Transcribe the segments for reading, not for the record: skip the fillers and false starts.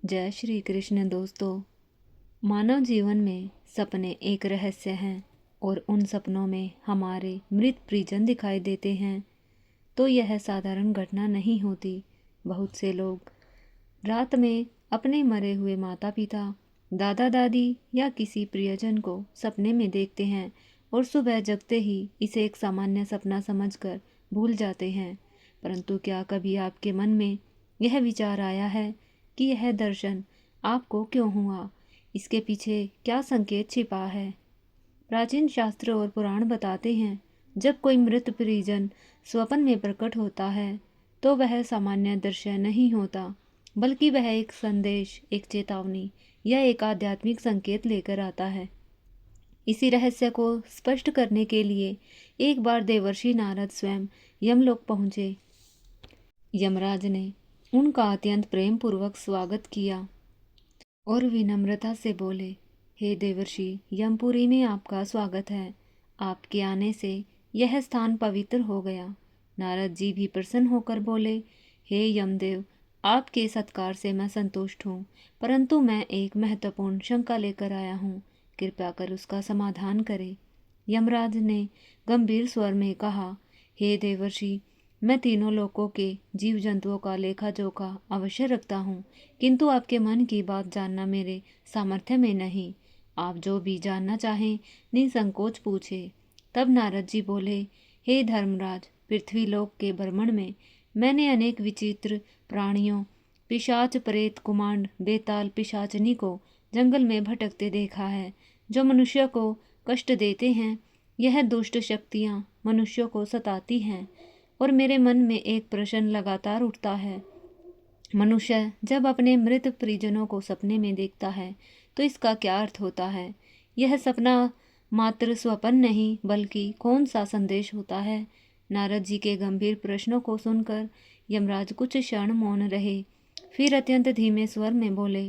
जय श्री कृष्ण दोस्तों। मानव जीवन में सपने एक रहस्य हैं और उन सपनों में हमारे मृत परिजन दिखाई देते हैं तो यह साधारण घटना नहीं होती। बहुत से लोग रात में अपने मरे हुए माता पिता, दादा दादी या किसी प्रियजन को सपने में देखते हैं और सुबह जगते ही इसे एक सामान्य सपना समझकर भूल जाते हैं। परंतु क्या कभी आपके मन में यह विचार आया है कि यह दर्शन आपको क्यों हुआ? इसके पीछे क्या संकेत छिपा है? प्राचीन शास्त्र और पुराण बताते हैं, जब कोई मृत परिजन स्वप्न में प्रकट होता है तो वह सामान्य दृश्य नहीं होता, बल्कि वह एक संदेश, एक चेतावनी या एक आध्यात्मिक संकेत लेकर आता है। इसी रहस्य को स्पष्ट करने के लिए एक बार देवर्षि नारद स्वयं यमलोक पहुंचे। यमराज ने उनका अत्यंत प्रेम पूर्वक स्वागत किया और विनम्रता से बोले, हे देवर्षि, यमपुरी में आपका स्वागत है। आपके आने से यह स्थान पवित्र हो गया। नारद जी भी प्रसन्न होकर बोले, हे यमदेव, आपके सत्कार से मैं संतुष्ट हूँ, परंतु मैं एक महत्वपूर्ण शंका लेकर आया हूँ। कृपया कर उसका समाधान करें। यमराज ने गंभीर स्वर में कहा, हे देवर्षि, मैं तीनों लोकों के जीव जंतुओं का लेखा जोखा अवश्य रखता हूँ, किंतु आपके मन की बात जानना मेरे सामर्थ्य में नहीं। आप जो भी जानना चाहें निसंकोच पूछे। तब नारद जी बोले, हे धर्मराज, पृथ्वी लोक के भ्रमण में मैंने अनेक विचित्र प्राणियों, पिशाच, प्रेत, कुमांड, बेताल, पिशाचनी को जंगल में भटकते देखा है, जो मनुष्य को कष्ट देते हैं। यह दुष्ट शक्तियाँ मनुष्यों को सताती हैं और मेरे मन में एक प्रश्न लगातार उठता है। मनुष्य जब अपने मृत परिजनों को सपने में देखता है तो इसका क्या अर्थ होता है? यह सपना मात्र स्वप्न नहीं, बल्कि कौन सा संदेश होता है? नारद जी के गंभीर प्रश्नों को सुनकर यमराज कुछ क्षण मौन रहे, फिर अत्यंत धीमे स्वर में बोले,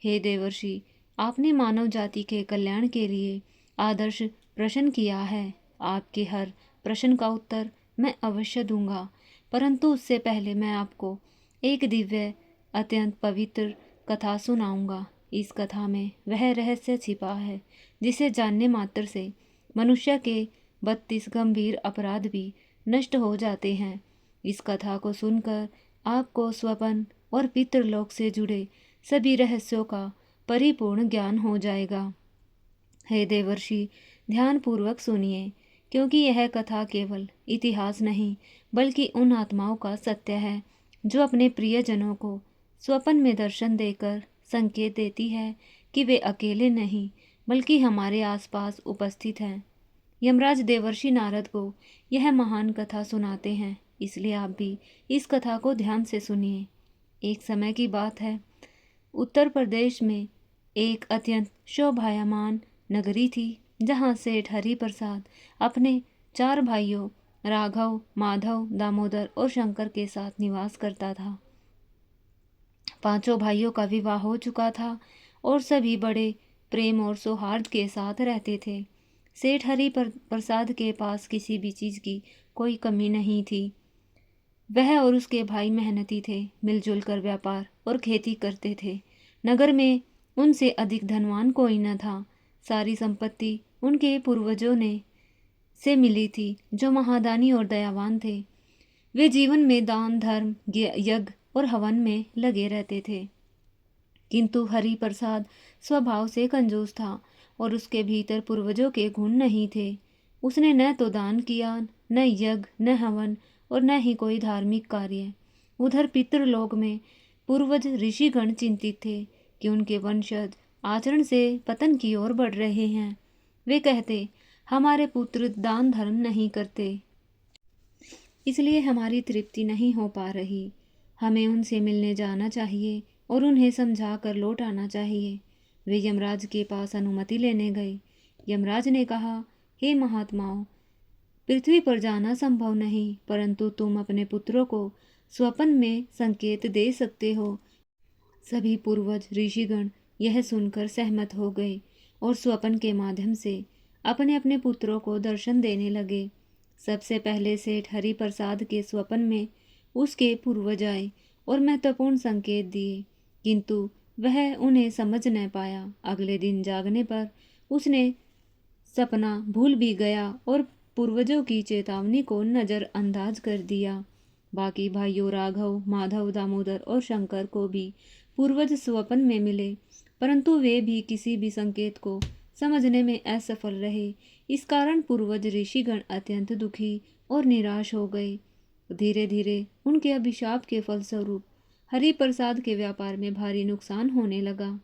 हे देवर्षि, आपने मानव जाति के कल्याण के लिए आदर्श प्रश्न किया है। आपके हर प्रश्न का उत्तर मैं अवश्य दूंगा, परंतु उससे पहले मैं आपको एक दिव्य, अत्यंत पवित्र कथा सुनाऊंगा। इस कथा में वह रहस्य छिपा है जिसे जानने मात्र से मनुष्य के 32 गंभीर अपराध भी नष्ट हो जाते हैं। इस कथा को सुनकर आपको स्वप्न और पितृलोक से जुड़े सभी रहस्यों का परिपूर्ण ज्ञान हो जाएगा। हे देवर्षि, ध्यानपूर्वक सुनिए, क्योंकि यह कथा केवल इतिहास नहीं, बल्कि उन आत्माओं का सत्य है जो अपने प्रियजनों को स्वप्न में दर्शन देकर संकेत देती है कि वे अकेले नहीं, बल्कि हमारे आसपास उपस्थित हैं। यमराज देवर्षि नारद को यह महान कथा सुनाते हैं, इसलिए आप भी इस कथा को ध्यान से सुनिए। एक समय की बात है, उत्तर प्रदेश में एक अत्यंत शोभायमान नगरी थी, जहाँ सेठ हरि प्रसाद अपने 4 भाइयों राघव, माधव, दामोदर और शंकर के साथ निवास करता था। पांचों भाइयों का विवाह हो चुका था और सभी बड़े प्रेम और सौहार्द के साथ रहते थे। सेठ हरि प्रसाद के पास किसी भी चीज़ की कोई कमी नहीं थी। वह और उसके भाई मेहनती थे, मिलजुल कर व्यापार और खेती करते थे। नगर में उनसे अधिक धनवान कोई न था। सारी संपत्ति उनके पूर्वजों ने से मिली थी, जो महादानी और दयावान थे। वे जीवन में दान, धर्म, यज्ञ और हवन में लगे रहते थे। किंतु हरि प्रसाद स्वभाव से कंजूस था और उसके भीतर पूर्वजों के गुण नहीं थे। उसने न तो दान किया, न यज्ञ, न हवन और न ही कोई धार्मिक कार्य। उधर पितृलोक में पूर्वज ऋषिगण चिंतित थे कि उनके वंशज आचरण से पतन की ओर बढ़ रहे हैं। वे कहते, हमारे पुत्र दान धर्म नहीं करते, इसलिए हमारी तृप्ति नहीं हो पा रही। हमें उनसे मिलने जाना चाहिए और उन्हें समझा कर लौट आना चाहिए। वे यमराज के पास अनुमति लेने गए। यमराज ने कहा, हे महात्माओं, पृथ्वी पर जाना संभव नहीं, परंतु तुम अपने पुत्रों को स्वप्न में संकेत दे सकते हो। सभी पूर्वज ऋषिगण यह सुनकर सहमत हो गए और स्वप्न के माध्यम से अपने अपने पुत्रों को दर्शन देने लगे। सबसे पहले सेठ हरि प्रसाद के स्वप्न में उसके पूर्वज आए और महत्वपूर्ण संकेत दिए, किंतु वह उन्हें समझ न पाया। अगले दिन जागने पर उसने सपना भूल भी गया और पूर्वजों की चेतावनी को नज़रअंदाज कर दिया। बाकी भाइयों राघव, माधव, दामोदर और शंकर को भी पूर्वज स्वप्न में मिले, परंतु वे भी किसी भी संकेत को समझने में असफल रहे। इस कारण पूर्वज ऋषिगण अत्यंत दुखी और निराश हो गए। धीरे धीरे उनके अभिशाप के फलस्वरूप हरिप्रसाद के व्यापार में भारी नुकसान होने लगा।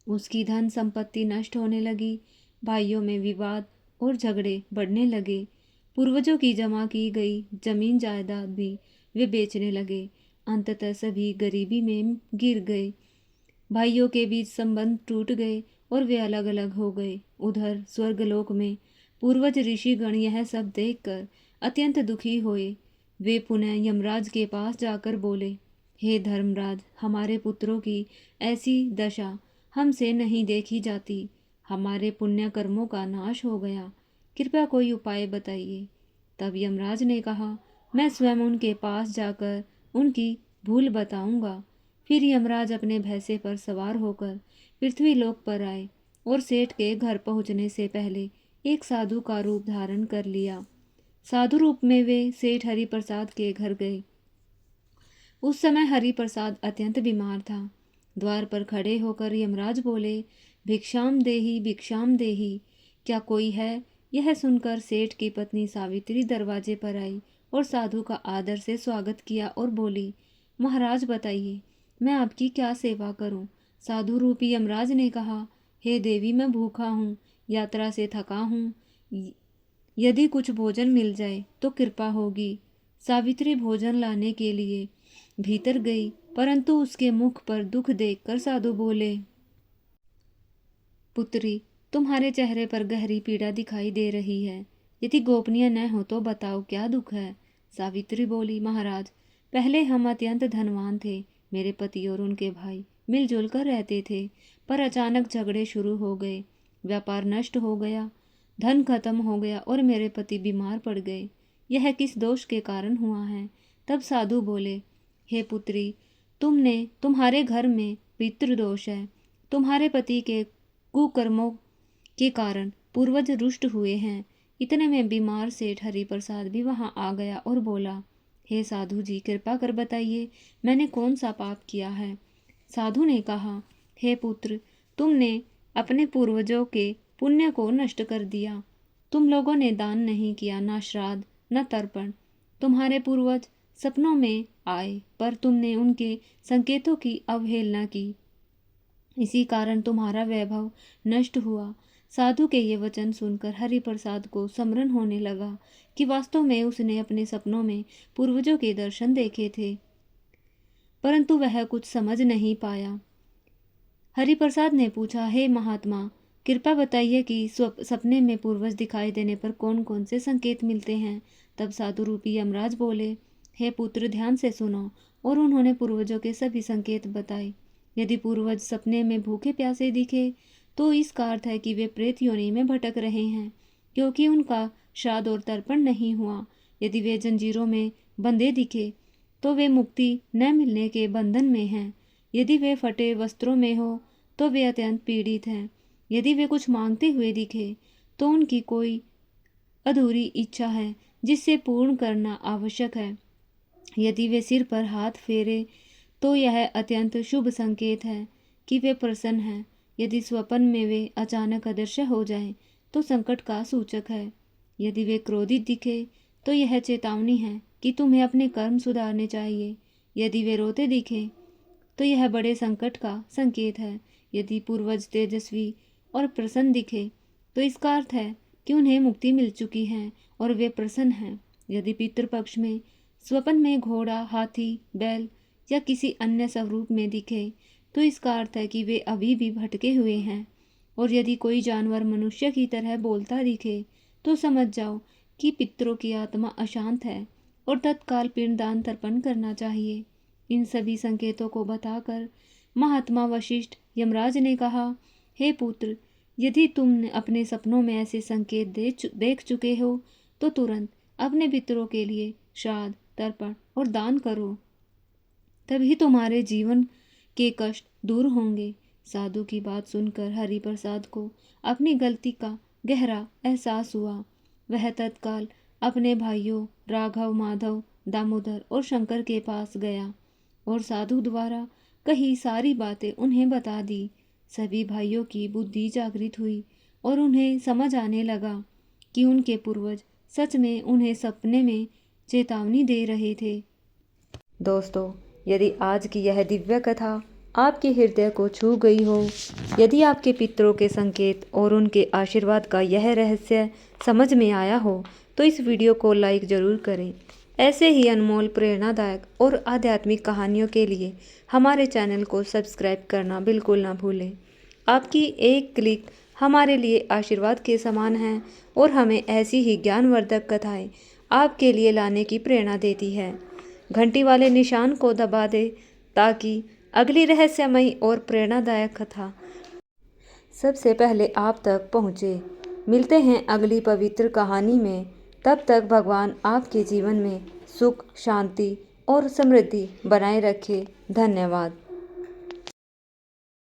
उसकी धन संपत्ति नष्ट होने लगी। भाइयों में विवाद और झगड़े बढ़ने लगे। पूर्वजों की जमा की गई जमीन जायदाद भी वे बेचने लगे। अंततः सभी गरीबी में गिर गए। भाइयों के बीच संबंध टूट गए और वे अलग अलग हो गए। उधर स्वर्गलोक में पूर्वज ऋषिगण यह सब देखकर अत्यंत दुखी हुए। वे पुनः यमराज के पास जाकर बोले, हे धर्मराज, हमारे पुत्रों की ऐसी दशा हमसे नहीं देखी जाती। हमारे पुण्य कर्मों का नाश हो गया। कृपया कोई उपाय बताइए। तब यमराज ने कहा, मैं स्वयं उनके पास जाकर उनकी भूल बताऊंगा। फिर यमराज अपने भैंसे पर सवार होकर पृथ्वीलोक पर आए और सेठ के घर पहुंचने से पहले एक साधु का रूप धारण कर लिया। साधु रूप में वे सेठ हरिप्रसाद के घर गए। उस समय हरिप्रसाद अत्यंत बीमार था। द्वार पर खड़े होकर यमराज बोले, भिक्षाम देही, भिक्षाम देही, क्या कोई है? यह सुनकर सेठ की पत्नी सावित्री दरवाजे पर आई और साधु का आदर से स्वागत किया और बोली, महाराज बताइए, मैं आपकी क्या सेवा करूं? साधु रूपी यमराज ने कहा, हे देवी, मैं भूखा हूँ, यात्रा से थका हूँ। यदि कुछ भोजन मिल जाए तो कृपा होगी। सावित्री भोजन लाने के लिए भीतर गई, परंतु उसके मुख पर दुख देखकर साधु बोले, पुत्री, तुम्हारे चेहरे पर गहरी पीड़ा दिखाई दे रही है। यदि गोपनीय न हो तो बताओ, क्या दुख है? सावित्री बोली, महाराज, पहले हम अत्यंत धनवान थे। मेरे पति और उनके भाई मिलजुल कर रहते थे, पर अचानक झगड़े शुरू हो गए। व्यापार नष्ट हो गया, धन खत्म हो गया और मेरे पति बीमार पड़ गए। यह किस दोष के कारण हुआ है? तब साधु बोले, हे पुत्री, तुम्हारे घर में पितृदोष है। तुम्हारे पति के कुकर्मों के कारण पूर्वज रुष्ट हुए हैं। इतने में बीमार सेठ हरिप्रसाद भी वहां आ गया और बोला, हे साधु जी, कृपा कर बताइए, मैंने कौन सा पाप किया है? साधु ने कहा, हे पुत्र, तुमने अपने पूर्वजों के पुण्य को नष्ट कर दिया। तुम लोगों ने दान नहीं किया, न श्राद्ध न तर्पण। तुम्हारे पूर्वज सपनों में आए, पर तुमने उनके संकेतों की अवहेलना की। इसी कारण तुम्हारा वैभव नष्ट हुआ। साधु के ये वचन सुनकर हरिप्रसाद को स्मरण होने लगा कि वास्तव में उसने अपने सपनों में पूर्वजों के दर्शन देखे थे, परंतु वह कुछ समझ नहीं पाया। हरिप्रसाद ने पूछा, हे महात्मा, कृपया बताइए कि सपने में पूर्वज दिखाई देने पर कौन कौन से संकेत मिलते हैं? तब साधु रूपी यमराज बोले, हे पुत्र, ध्यान से सुनो। और उन्होंने पूर्वजों के सभी संकेत बताए। यदि पूर्वज सपने में भूखे प्यासे दिखे तो इसका अर्थ है कि वे प्रेत योनि में भटक रहे हैं, क्योंकि उनका श्राद्ध और तर्पण नहीं हुआ। यदि वे जंजीरों में बंधे दिखे तो वे मुक्ति न मिलने के बंधन में हैं। यदि वे फटे वस्त्रों में हो तो वे अत्यंत पीड़ित हैं। यदि वे कुछ मांगते हुए दिखे तो उनकी कोई अधूरी इच्छा है जिसे पूर्ण करना आवश्यक है। यदि वे सिर पर हाथ फेरे तो यह अत्यंत शुभ संकेत है कि वे प्रसन्न हैं। यदि स्वप्न में वे अचानक अदृश्य हो जाएं तो संकट का सूचक है। यदि वे क्रोधित दिखे तो यह चेतावनी है कि तुम्हें अपने कर्म सुधारने चाहिए। यदि वे रोते दिखें तो यह बड़े संकट का संकेत है। यदि पूर्वज तेजस्वी और प्रसन्न दिखे तो इसका अर्थ है कि उन्हें मुक्ति मिल चुकी है और वे प्रसन्न हैं। यदि पितृपक्ष में स्वप्न में घोड़ा, हाथी, बैल या किसी अन्य स्वरूप में दिखे तो इसका अर्थ है कि वे अभी भी भटके हुए हैं। और यदि कोई जानवर मनुष्य की तरह बोलता दिखे तो समझ जाओ कि पितरों की आत्मा अशांत है और तत्काल पिंडदान तर्पण करना चाहिए। इन सभी संकेतों को बताकर महात्मा वशिष्ठ यमराज ने कहा, हे पुत्र, यदि तुम अपने सपनों में ऐसे संकेत देख चुके हो तो तुरंत अपने पितरों के लिए श्राद्ध, तर्पण और दान करो। तभी तुम्हारे जीवन के कष्ट दूर होंगे। साधु की बात सुनकर हरि प्रसाद को अपनी गलती का गहरा एहसास हुआ। वह तत्काल अपने भाइयों राघव, माधव, दामोदर और शंकर के पास गया और साधु द्वारा कही सारी बातें उन्हें बता दी। सभी भाइयों की बुद्धि जागृत हुई और उन्हें समझ आने लगा कि उनके पूर्वज सच में उन्हें सपने में चेतावनी दे रहे थे। दोस्तों, यदि आज की यह दिव्य कथा आपके हृदय को छू गई हो, यदि आपके पितरों के संकेत और उनके आशीर्वाद का यह रहस्य समझ में आया हो, तो इस वीडियो को लाइक ज़रूर करें। ऐसे ही अनमोल, प्रेरणादायक और आध्यात्मिक कहानियों के लिए हमारे चैनल को सब्सक्राइब करना बिल्कुल ना भूलें। आपकी एक क्लिक हमारे लिए आशीर्वाद के समान है और हमें ऐसी ही ज्ञानवर्धक कथाएं आपके लिए लाने की प्रेरणा देती है। घंटी वाले निशान को दबा दें ताकि अगली रहस्यमयी और प्रेरणादायक कथा सबसे पहले आप तक पहुँचे। मिलते हैं अगली पवित्र कहानी में। तब तक भगवान आपके जीवन में सुख, शांति और समृद्धि बनाए रखे। धन्यवाद।